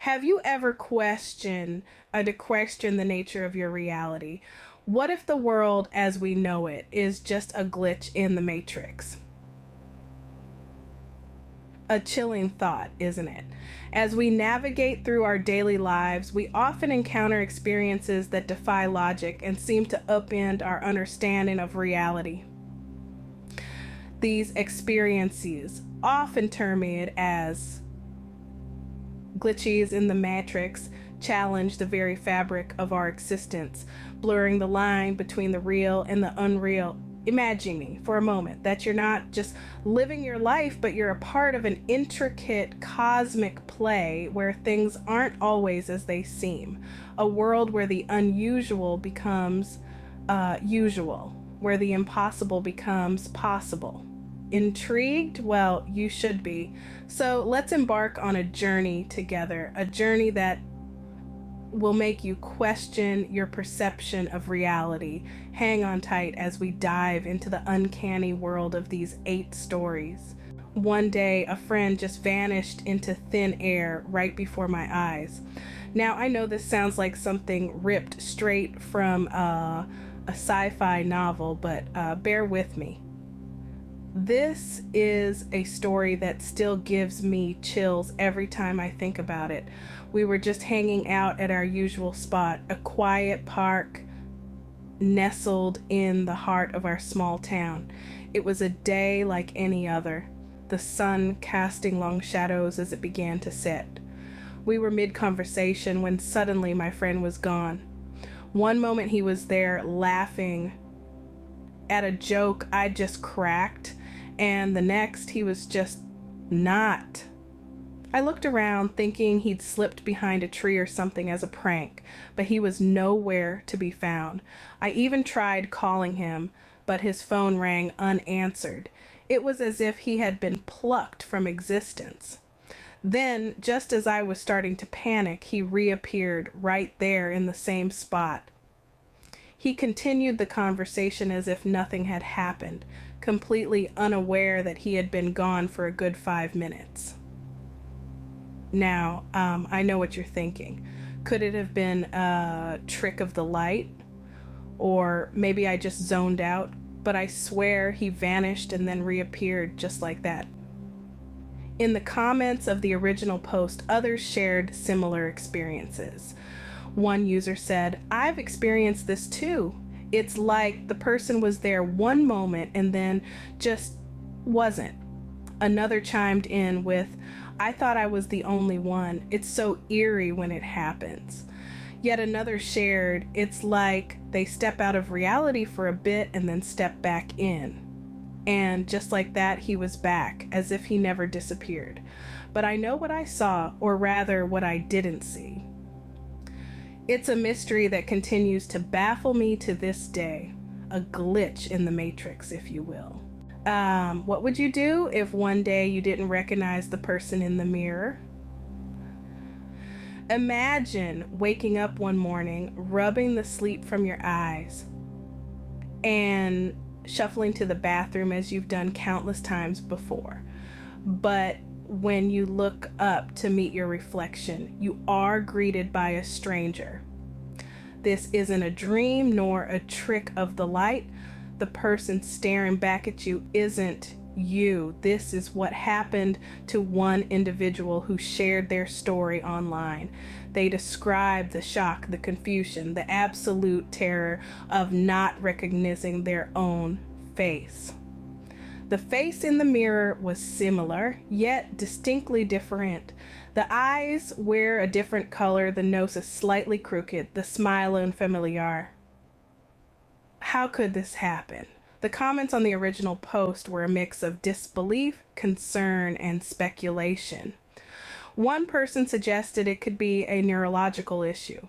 Have you ever to question the nature of your reality? What if the world as we know it is just a glitch in the matrix? A chilling thought, isn't it? As we navigate through our daily lives, we often encounter experiences that defy logic and seem to upend our understanding of reality. These experiences, often termed as glitches in the matrix, challenge the very fabric of our existence, blurring the line between the real and the unreal. Imagining for a moment that you're not just living your life, but you're a part of an intricate cosmic play where things aren't always as they seem. A world where the unusual becomes usual, where the impossible becomes possible. Intrigued? Well, you should be. So let's embark on a journey together, a journey that will make you question your perception of reality. Hang on tight as we dive into the uncanny world of these 8 stories. One day, a friend just vanished into thin air right before my eyes. Now, I know this sounds like something ripped straight from a sci-fi novel, but bear with me. This is a story that still gives me chills every time I think about it. We were just hanging out at our usual spot, a quiet park nestled in the heart of our small town. It was a day like any other, the sun casting long shadows as it began to set. We were mid-conversation when suddenly my friend was gone. One moment he was there laughing at a joke I just cracked, and the next he was just not. I looked around thinking he'd slipped behind a tree or something as a prank, but he was nowhere to be found. I even tried calling him, but his phone rang unanswered. It was as if he had been plucked from existence. Then, just as I was starting to panic, he reappeared right there in the same spot. He continued the conversation as if nothing had happened, completely unaware that he had been gone for a good 5 minutes. Now, I know what you're thinking. Could it have been a trick of the light? Or maybe I just zoned out, but I swear he vanished and then reappeared just like that. In the comments of the original post, others shared similar experiences. One user said, "I've experienced this too. It's like the person was there one moment and then just wasn't." Another chimed in with, "I thought I was the only one. It's so eerie when it happens." Yet another shared, "It's like they step out of reality for a bit and then step back in." And just like that, he was back, as if he never disappeared. But I know what I saw, or rather what I didn't see. It's a mystery that continues to baffle me to this day. A glitch in the matrix, if you will. What would you do if one day you didn't recognize the person in the mirror? Imagine waking up one morning, rubbing the sleep from your eyes, and shuffling to the bathroom as you've done countless times before. But when you look up to meet your reflection, you are greeted by a stranger. This isn't a dream nor a trick of the light. The person staring back at you isn't you. This is what happened to one individual who shared their story online. They described the shock, the confusion, the absolute terror of not recognizing their own face. The face in the mirror was similar, yet distinctly different. The eyes were a different color, the nose is slightly crooked, the smile unfamiliar. How could this happen? The comments on the original post were a mix of disbelief, concern, and speculation. One person suggested it could be a neurological issue,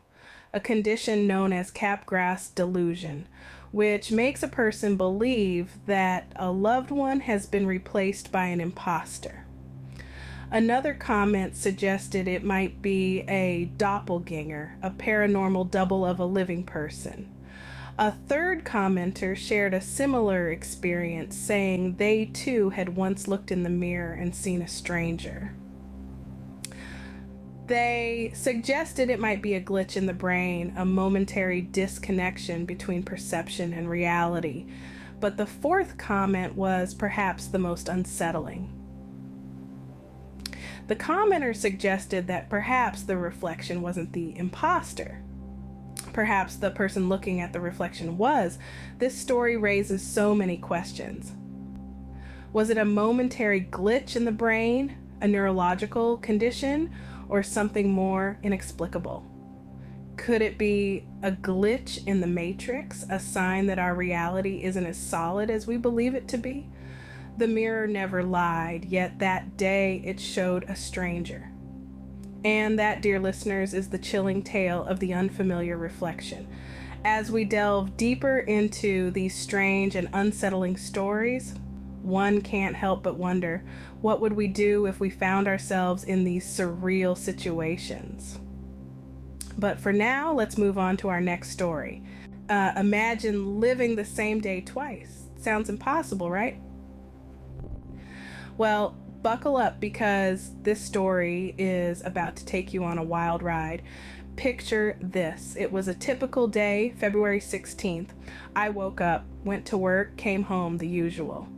a condition known as Capgras delusion, which makes a person believe that a loved one has been replaced by an imposter. Another comment suggested it might be a doppelgänger, a paranormal double of a living person. A third commenter shared a similar experience, saying they too had once looked in the mirror and seen a stranger. They suggested it might be a glitch in the brain, a momentary disconnection between perception and reality. But the fourth comment was perhaps the most unsettling. The commenter suggested that perhaps the reflection wasn't the imposter. Perhaps the person looking at the reflection was. This story raises so many questions. Was it a momentary glitch in the brain, a neurological condition, or something more inexplicable? Could it be a glitch in the matrix, a sign that our reality isn't as solid as we believe it to be? The mirror never lied, yet that day it showed a stranger. And that, dear listeners, is the chilling tale of the unfamiliar reflection. As we delve deeper into these strange and unsettling stories, one can't help but wonder, what would we do if we found ourselves in these surreal situations? But for now, let's move on to our next story. Imagine living the same day twice. Sounds impossible, right? Well, buckle up, because this story is about to take you on a wild ride. Picture this. It was a typical day, February 16th. I woke up, went to work, came home, the usual.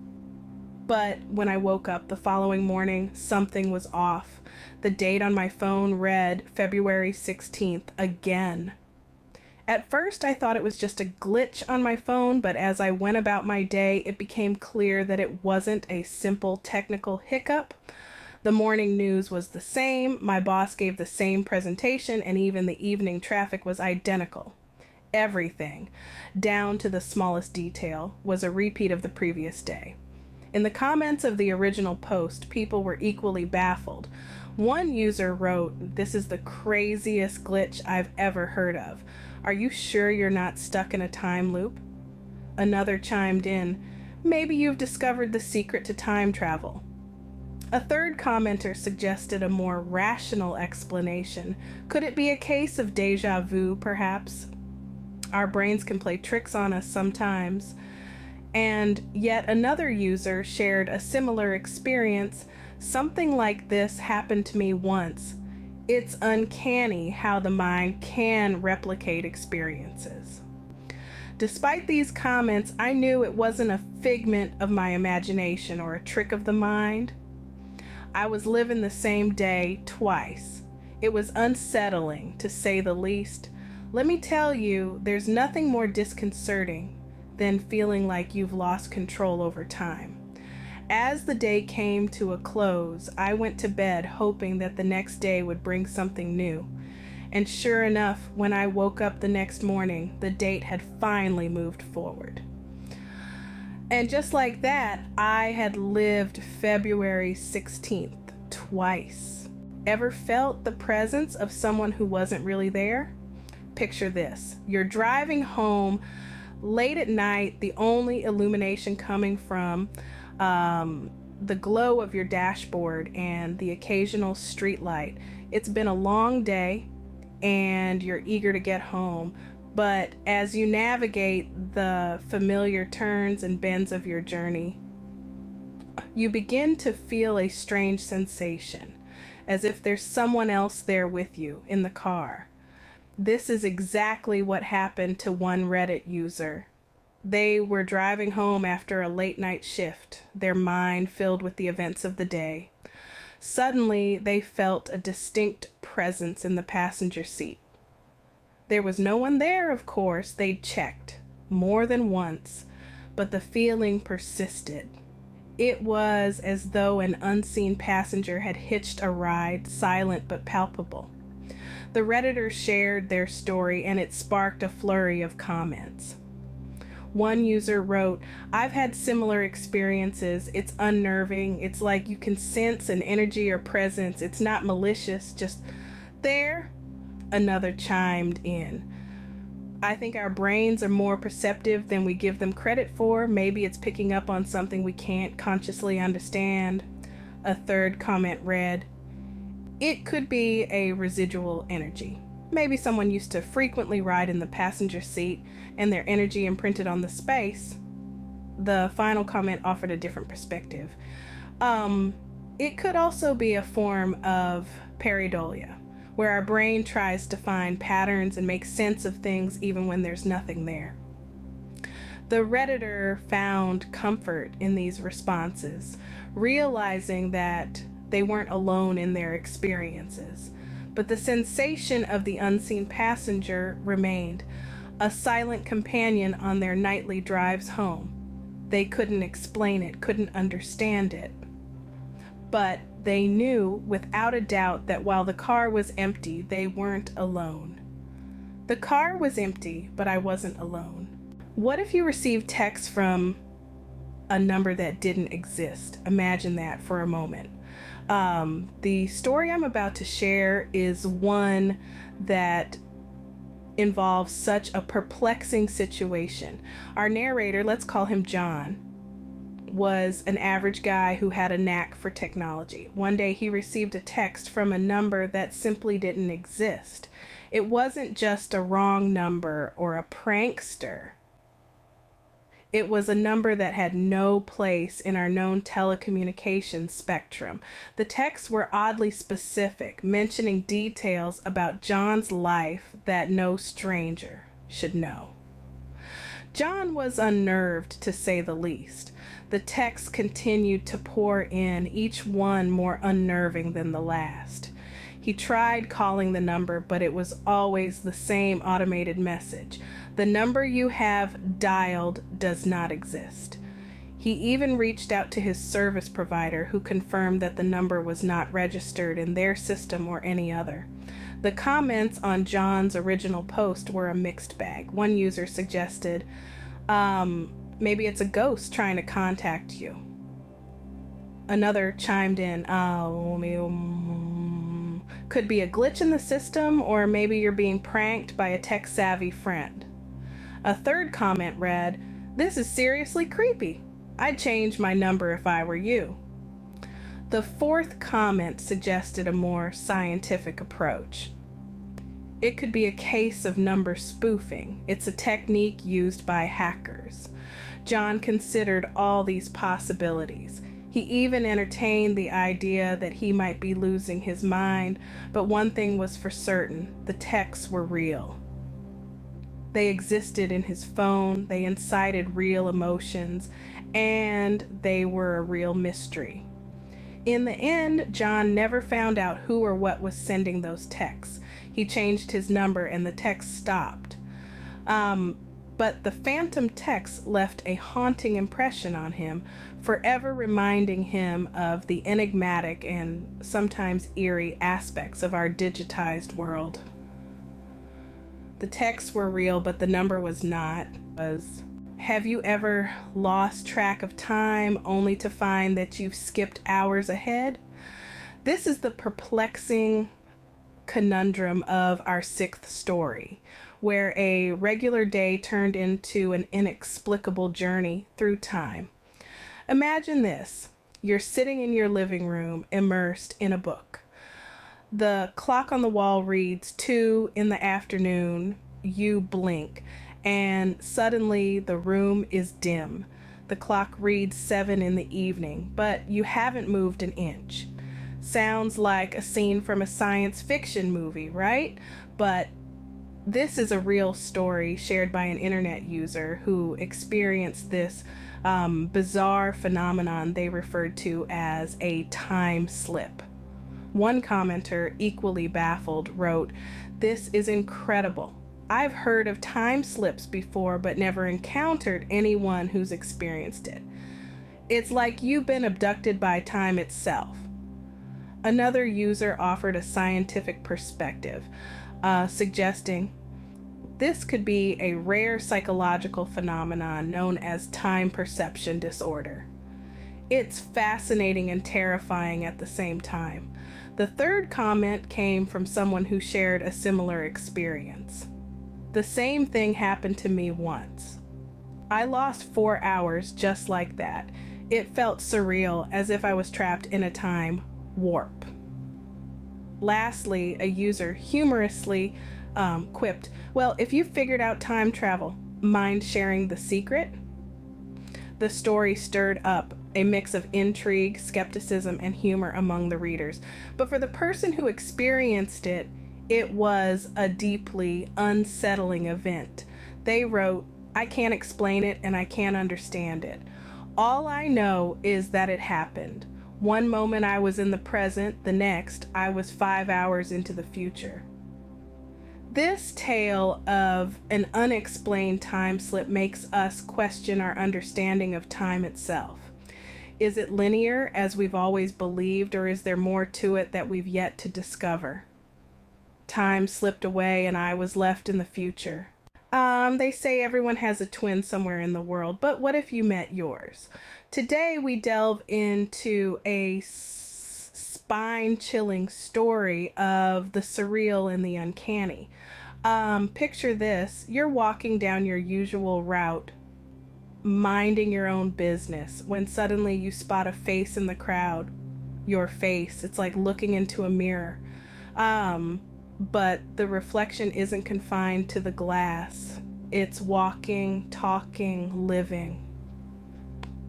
But when I woke up the following morning, something was off. The date on my phone read February 16th again. At first, I thought it was just a glitch on my phone, but as I went about my day, it became clear that it wasn't a simple technical hiccup. The morning news was the same, my boss gave the same presentation, and even the evening traffic was identical. Everything, down to the smallest detail, was a repeat of the previous day. In the comments of the original post, people were equally baffled. One user wrote, "This is the craziest glitch I've ever heard of. Are you sure you're not stuck in a time loop?" Another chimed in, "Maybe you've discovered the secret to time travel." A third commenter suggested a more rational explanation. Could it be a case of déjà vu, perhaps? Our brains can play tricks on us sometimes. And yet another user shared a similar experience. "Something like this happened to me once. It's uncanny how the mind can replicate experiences." Despite these comments, I knew it wasn't a figment of my imagination or a trick of the mind. I was living the same day twice. It was unsettling, to say the least. Let me tell you, there's nothing more disconcerting than feeling like you've lost control over time. As the day came to a close, I went to bed hoping that the next day would bring something new. And sure enough, when I woke up the next morning, the date had finally moved forward. And just like that, I had lived February 16th twice. Ever felt the presence of someone who wasn't really there? Picture this. You're driving home late at night, the only illumination coming from the glow of your dashboard and the occasional street light. It's been a long day and you're eager to get home, but as you navigate the familiar turns and bends of your journey, you begin to feel a strange sensation, as if there's someone else there with you in the car. This is exactly what happened to one Reddit user. They were driving home after a late night shift, their mind filled with the events of the day. Suddenly, they felt a distinct presence in the passenger seat. There was no one there, of course. They'd checked more than once, but the feeling persisted. It was as though an unseen passenger had hitched a ride, silent but palpable. The Redditors shared their story, and it sparked a flurry of comments. One user wrote, "I've had similar experiences. It's unnerving. It's like you can sense an energy or presence. It's not malicious, just there." Another chimed in, "I think our brains are more perceptive than we give them credit for. Maybe it's picking up on something we can't consciously understand." A third comment read, "It could be a residual energy. Maybe someone used to frequently ride in the passenger seat and their energy imprinted on the space." The final comment offered a different perspective. It could also be a form of pareidolia, where our brain tries to find patterns and make sense of things even when there's nothing there. The Redditor found comfort in these responses, realizing that they weren't alone in their experiences. But the sensation of the unseen passenger remained, a silent companion on their nightly drives home. They couldn't explain it, couldn't understand it. But they knew without a doubt that while the car was empty, they weren't alone. The car was empty, but I wasn't alone. What if you received text from a number that didn't exist? Imagine that for a moment. The story I'm about to share is one that involves such a perplexing situation. Our narrator, let's call him John, was an average guy who had a knack for technology. One day he received a text from a number that simply didn't exist. It wasn't just a wrong number or a prankster. It was a number that had no place in our known telecommunications spectrum. The texts were oddly specific, mentioning details about John's life that no stranger should know. John was unnerved, to say the least. The texts continued to pour in, each one more unnerving than the last. He tried calling the number, but it was always the same automated message. The number you have dialed does not exist. He even reached out to his service provider, who confirmed that the number was not registered in their system or any other. The comments on John's original post were a mixed bag. One user suggested, maybe it's a ghost trying to contact you. Another chimed in, could be a glitch in the system, or maybe you're being pranked by a tech-savvy friend. A third comment read, "This is seriously creepy. I'd change my number if I were you." The fourth comment suggested a more scientific approach. It could be a case of number spoofing. It's a technique used by hackers. John considered all these possibilities. He even entertained the idea that he might be losing his mind, but one thing was for certain: the texts were real. They existed in his phone, they incited real emotions, and they were a real mystery. In the end, John never found out who or what was sending those texts. He changed his number and the text stopped. But the phantom text left a haunting impression on him, forever reminding him of the enigmatic and sometimes eerie aspects of our digitized world. The texts were real, but the number was not. Have you ever lost track of time only to find that you've skipped hours ahead? This is the perplexing conundrum of our sixth story, where a regular day turned into an inexplicable journey through time. Imagine this. You're sitting in your living room, immersed in a book. The clock on the wall reads 2 in the afternoon. You blink, and suddenly the room is dim. The clock reads 7 in the evening, but you haven't moved an inch. Sounds like a scene from a science fiction movie, right? But this is a real story shared by an internet user who experienced this bizarre phenomenon they referred to as a time slip. One commenter, equally baffled, wrote, "This is incredible. I've heard of time slips before, but never encountered anyone who's experienced it. It's like you've been abducted by time itself." Another user offered a scientific perspective, suggesting this could be a rare psychological phenomenon known as time perception disorder. It's fascinating and terrifying at the same time. The third comment came from someone who shared a similar experience. "The same thing happened to me once. I lost 4 hours just like that. It felt surreal, as if I was trapped in a time warp." Lastly, a user humorously quipped, "Well, if you figured out time travel, mind sharing the secret?" The story stirred up a mix of intrigue, skepticism, and humor among the readers. But for the person who experienced it, It was a deeply unsettling event. They wrote, "I can't explain it and I can't understand it. All I know is that it happened. One moment I was in the present, the next I was 5 hours into the future." This tale of an unexplained time slip makes us question our understanding of time itself. Is it linear, as we've always believed, or is there more to it that we've yet to discover? Time slipped away and I was left in the future. They say everyone has a twin somewhere in the world, but what if you met yours? Today we delve into a spine-chilling story of the surreal and the uncanny. Picture this. You're walking down your usual route, minding your own business, when suddenly you spot a face in the crowd. Your face. It's like looking into a mirror. But the reflection isn't confined to the glass. It's walking, talking, living.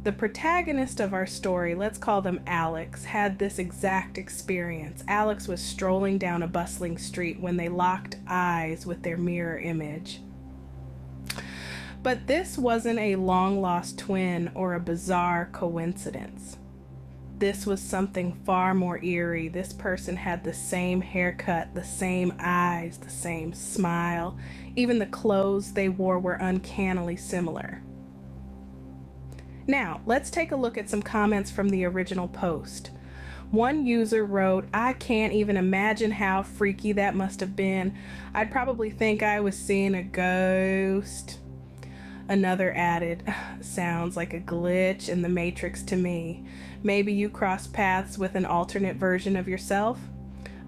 The protagonist of our story, let's call them Alex, had this exact experience. Alex was strolling down a bustling street when they locked eyes with their mirror image. But this wasn't a long-lost twin or a bizarre coincidence. This was something far more eerie. This person had the same haircut, the same eyes, the same smile. Even the clothes they wore were uncannily similar. Now, let's take a look at some comments from the original post. One user wrote, "I can't even imagine how freaky that must have been. I'd probably think I was seeing a ghost." Another added, "Sounds like a glitch in the Matrix to me. Maybe you crossed paths with an alternate version of yourself."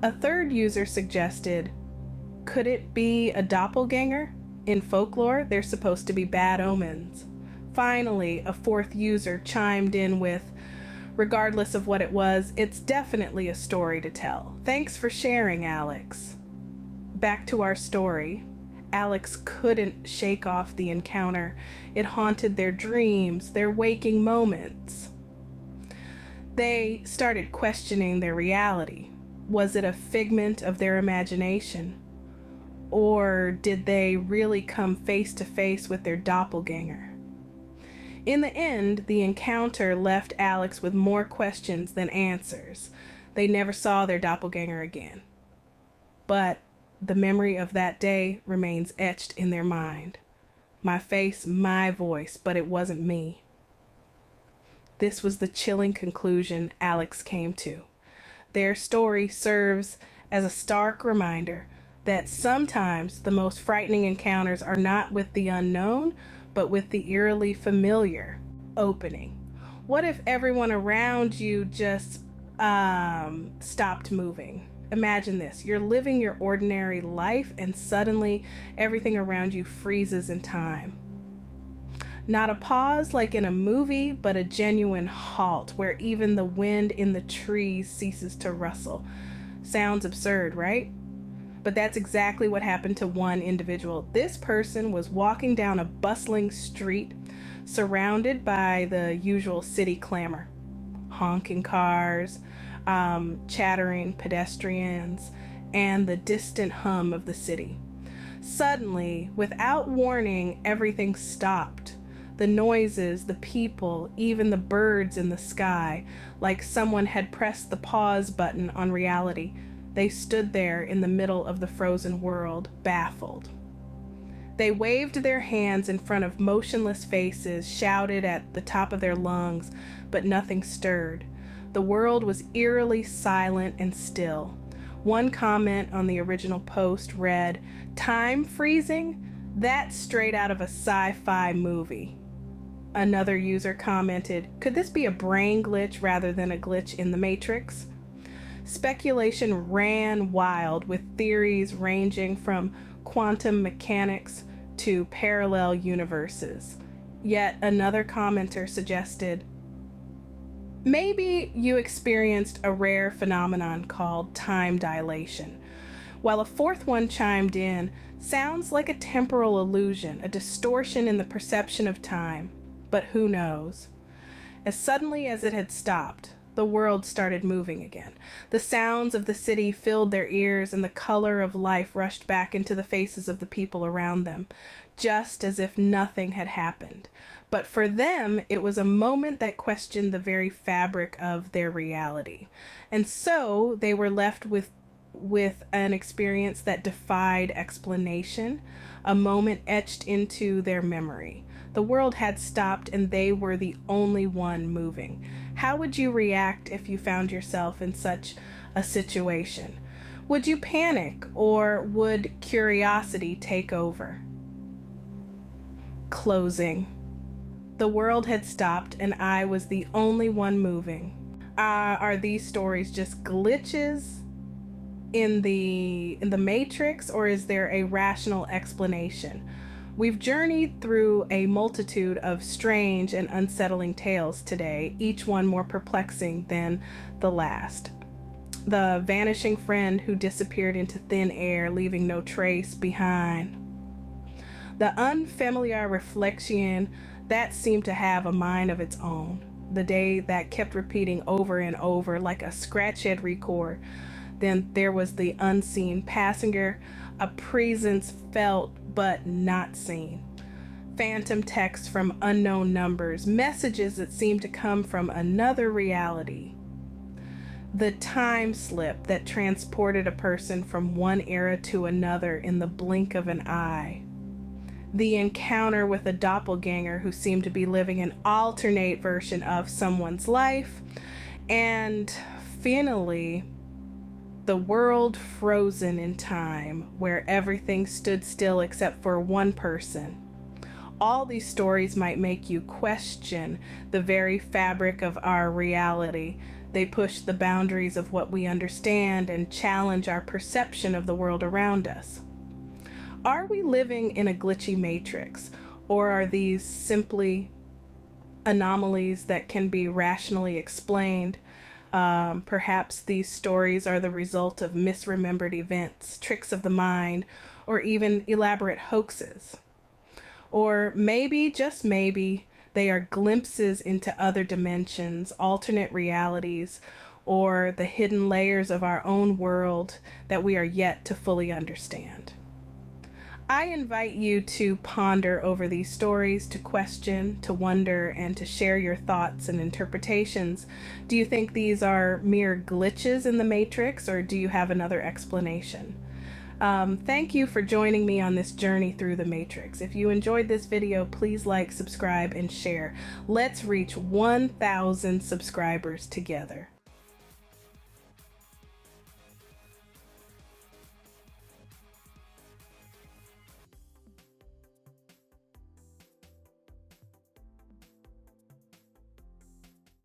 A third user suggested, "Could it be a doppelganger? In folklore, they're supposed to be bad omens." Finally, a fourth user chimed in with, "Regardless of what it was, it's definitely a story to tell. Thanks for sharing, Alex." Back to our story. Alex couldn't shake off the encounter. It haunted their dreams, their waking moments. They started questioning their reality. Was it a figment of their imagination? Or did they really come face to face with their doppelganger? In the end, the encounter left Alex with more questions than answers. They never saw their doppelganger again. But the memory of that day remains etched in their mind. My face, my voice, but it wasn't me. This was the chilling conclusion Alex came to. Their story serves as a stark reminder that sometimes the most frightening encounters are not with the unknown, but with the eerily familiar opening. What if everyone around you just stopped moving? Imagine this. You're living your ordinary life and suddenly everything around you freezes in time. Not a pause like in a movie, but a genuine halt where even the wind in the trees ceases to rustle. Sounds absurd, right? But that's exactly what happened to one individual. This person was walking down a bustling street surrounded by the usual city clamor. Honking cars, chattering pedestrians, and the distant hum of the city. Suddenly, without warning, everything stopped. The noises, the people, even the birds in the sky, like someone had pressed the pause button on reality. They stood there in the middle of the frozen world, baffled. They waved their hands in front of motionless faces, shouted at the top of their lungs, but nothing stirred. The world was eerily silent and still. One comment on the original post read, "Time freezing? That's straight out of a sci-fi movie." Another user commented, "Could this be a brain glitch rather than a glitch in the Matrix?" Speculation ran wild, with theories ranging from quantum mechanics to parallel universes. Yet another commenter suggested, "Maybe you experienced a rare phenomenon called time dilation." While a fourth one chimed in, "Sounds like a temporal illusion, a distortion in the perception of time. But who knows?" As suddenly as it had stopped, the world started moving again. The sounds of the city filled their ears, and the color of life rushed back into the faces of the people around them, just as if nothing had happened. But for them, it was a moment that questioned the very fabric of their reality. And so they were left with an experience that defied explanation, a moment etched into their memory. The world had stopped and they were the only one moving. How would you react if you found yourself in such a situation? Would you panic, or would curiosity take over? Closing. The world had stopped and I was the only one moving. Are these stories just glitches in the matrix, or is there a rational explanation? We've journeyed through a multitude of strange and unsettling tales today, each one more perplexing than the last. The vanishing friend who disappeared into thin air, leaving no trace behind. The unfamiliar reflection that seemed to have a mind of its own. The day that kept repeating over and over like a scratch-head record. Then there was the unseen passenger, a presence felt but not seen. Phantom texts from unknown numbers, messages that seemed to come from another reality. The time slip that transported a person from one era to another in the blink of an eye. The encounter with a doppelganger who seemed to be living an alternate version of someone's life. And finally, the world frozen in time, where everything stood still except for one person. All these stories might make you question the very fabric of our reality. They push the boundaries of what we understand and challenge our perception of the world around us. Are we living in a glitchy matrix, or are these simply anomalies that can be rationally explained? Perhaps these stories are the result of misremembered events, tricks of the mind, or even elaborate hoaxes. Or maybe, just maybe, they are glimpses into other dimensions, alternate realities, or the hidden layers of our own world that we are yet to fully understand. I invite you to ponder over these stories, to question, to wonder, and to share your thoughts and interpretations. Do you think these are mere glitches in the matrix, or do you have another explanation? Thank you for joining me on this journey through the matrix. If you enjoyed this video, please like, subscribe, and share. Let's reach 1,000 subscribers together.